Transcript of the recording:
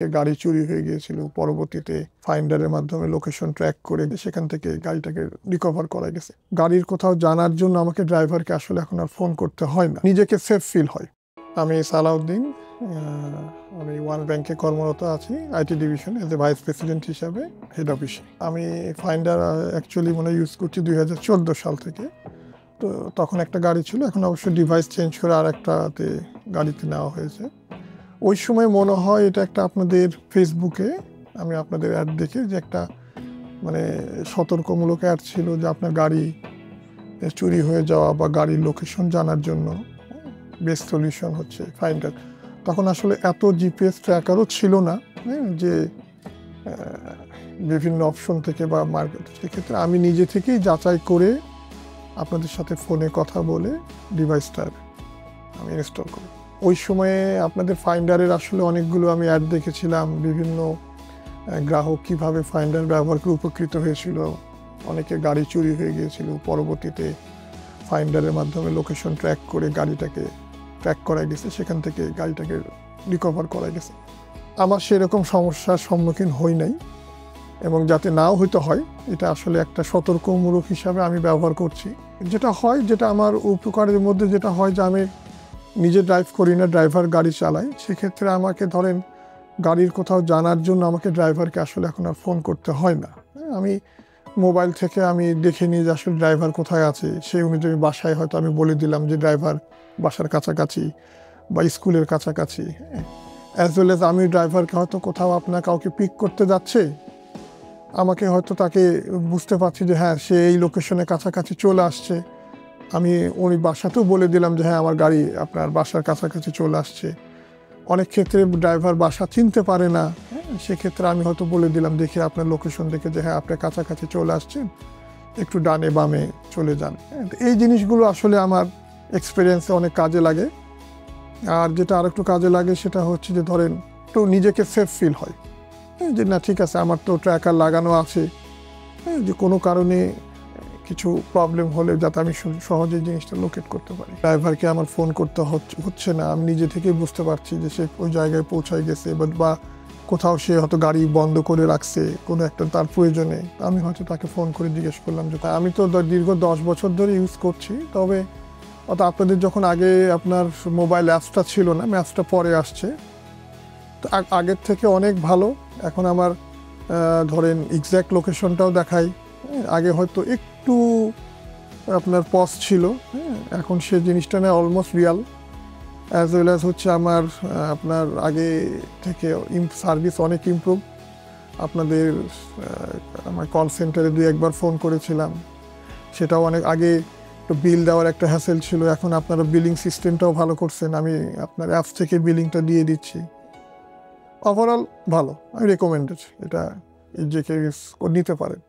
গাড়ি চুরি হয়ে গিয়েছিল। পরবর্তীতে ফাইন্ডারের মাধ্যমে লোকেশন ট্র্যাক করে সেখান থেকে গাড়িটাকে রিকভার করা গেছে। গাড়ির কোথাও জানার জন্য আমাকে ড্রাইভারকে আসলে এখন আর ফোন করতে হয় না, নিজেকে সেফ ফিল হয়। আমি সালাউদ্দিন, আমি ওয়ান ব্যাংকে কর্মরত আছি আইটি ডিভিশনে এজ এ ভাইস প্রেসিডেন্ট হিসাবে হেড অফিসে। আমি ফাইন্ডার অ্যাকচুয়ালি ইউজ করছি 2014 সাল থেকে। তো তখন একটা গাড়ি ছিল, এখন অবশ্য ডিভাইস চেঞ্জ করে আর একটাতে গাড়িতে নেওয়া হয়েছে। ওই সময় মনে হয় এটা একটা আপনাদের ফেসবুকে আমি আপনাদের অ্যাড দেখে যে একটা সতর্কমূলক অ্যাড ছিল যে আপনার গাড়ি চুরি হয়ে যাওয়া বা গাড়ির লোকেশন জানার জন্য বেস্ট সলিউশন হচ্ছে ফাইন্ডার। তখন আসলে এত জিপিএস ট্র্যাকারও ছিল না যে বিভিন্ন অপশন থেকে বা মার্কেট। সেক্ষেত্রে আমি নিজে থেকেই যাচাই করে আপনাদের সাথে ফোনে কথা বলে ডিভাইসটার আমি ইনস্টল করি। ওই সময়ে আপনাদের ফাইন্ডারের আসলে অনেকগুলো আমি অ্যাড দেখেছিলাম, বিভিন্ন গ্রাহক কীভাবে ফাইন্ডার ব্যবহার করে উপকৃত হয়েছিল। অনেকে গাড়ি চুরি হয়ে গিয়েছিল, পরবর্তীতে ফাইন্ডারের মাধ্যমে লোকেশন ট্র্যাক করে গাড়িটাকে ট্র্যাক করা গেছে, সেখান থেকে গাড়িটাকে রিকভার করা গেছে। আমার সেরকম সমস্যার সম্মুখীন হই নাই, এবং যাতে নাও হইতে হয় এটা আসলে একটা সতর্কমূলক হিসাবে আমি ব্যবহার করছি। যেটা আমার উপকারের মধ্যে যেটা হয় যে আমি নিজে ড্রাইভ করি না, ড্রাইভার গাড়ি চালায়। সেক্ষেত্রে আমাকে ধরেন গাড়ির কোথাও জানার জন্য আমাকে ড্রাইভারকে আসলে এখন আর ফোন করতে হয় না। আমি মোবাইল থেকে আমি দেখে নিই যে আসলে ড্রাইভার কোথায় আছে, সেই অনুযায়ী বাসায় হয়তো আমি বলে দিলাম যে ড্রাইভার বাসার কাছাকাছি বা স্কুলের কাছাকাছি। অ্যাজ ওয়েল এজ আমি ড্রাইভারকে হয়তো কোথাও আপনার কাউকে পিক করতে যাচ্ছে, আমাকে হয়তো তাকে বুঝতে পারছি যে হ্যাঁ সে এই লোকেশনের কাছাকাছি চলে আসছে, আমি উনি বাসাতেও বলে দিলাম যে হ্যাঁ আমার গাড়ি আপনার বাসার কাছাকাছি চলে আসছে। অনেক ক্ষেত্রে ড্রাইভার বাসা চিনতে পারে না, সেক্ষেত্রে আমি হয়তো বলে দিলাম দেখে আপনার লোকেশন দেখে যে হ্যাঁ আপনার কাছাকাছি চলে আসছেন, একটু ডানে বামে চলে যান। এই জিনিসগুলো আসলে আমার এক্সপিরিয়েন্সে অনেক কাজে লাগে। আর যেটা আর একটু কাজে লাগে সেটা হচ্ছে যে ধরেন একটু নিজেকে সেফ ফিল হয় যে না ঠিক আছে আমার তো ট্র্যাকার লাগানো আছে, যে কোনো কারণে কিছু প্রবলেম হলে যাতে আমি সহজে জিনিসটা লোকেট করতে পারি। ড্রাইভারকে আমার ফোন করতে হচ্ছে না, আমি নিজে থেকেই বুঝতে পারছি যে সে ওই জায়গায় পৌঁছায় গেছে, বা কোথাও সে হয়তো গাড়ি বন্ধ করে রাখছে কোনো একটা তার প্রয়োজনে। আমি হয়তো তাকে ফোন করে জিজ্ঞেস করলাম যে আমি তো দীর্ঘ 10 বছর ধরে ইউজ করছি, তবে আপনাদের যখন আগে আপনার মোবাইল অ্যাপসটা ছিল না, ম্যাপসটা পরে আসছে, তো আগের থেকে অনেক ভালো। এখন আমার ধরেন এক্স্যাক্ট লোকেশনটাও দেখায়। আগে হয়তো একটু আপনার পজ ছিল, এখন সে জিনিসটা না almost Real. As well as হচ্ছে আমার আপনার আগে থেকে সার্ভিস অনেক ইমপ্রুভ। আপনাদের আমার কল সেন্টারে 2-1বার ফোন করেছিলাম, সেটাও অনেক আগে তো বিল দেওয়ার একটা হ্যাসেল ছিল, এখন আপনারা বিলিং সিস্টেমটাও ভালো করছেন, আমি আপনার অ্যাপস থেকে বিলিংটা দিয়ে দিচ্ছি। ওভারঅল ভালো, আমি রেকমেন্ডেড, এটা যে কেউ নিতে পারেন।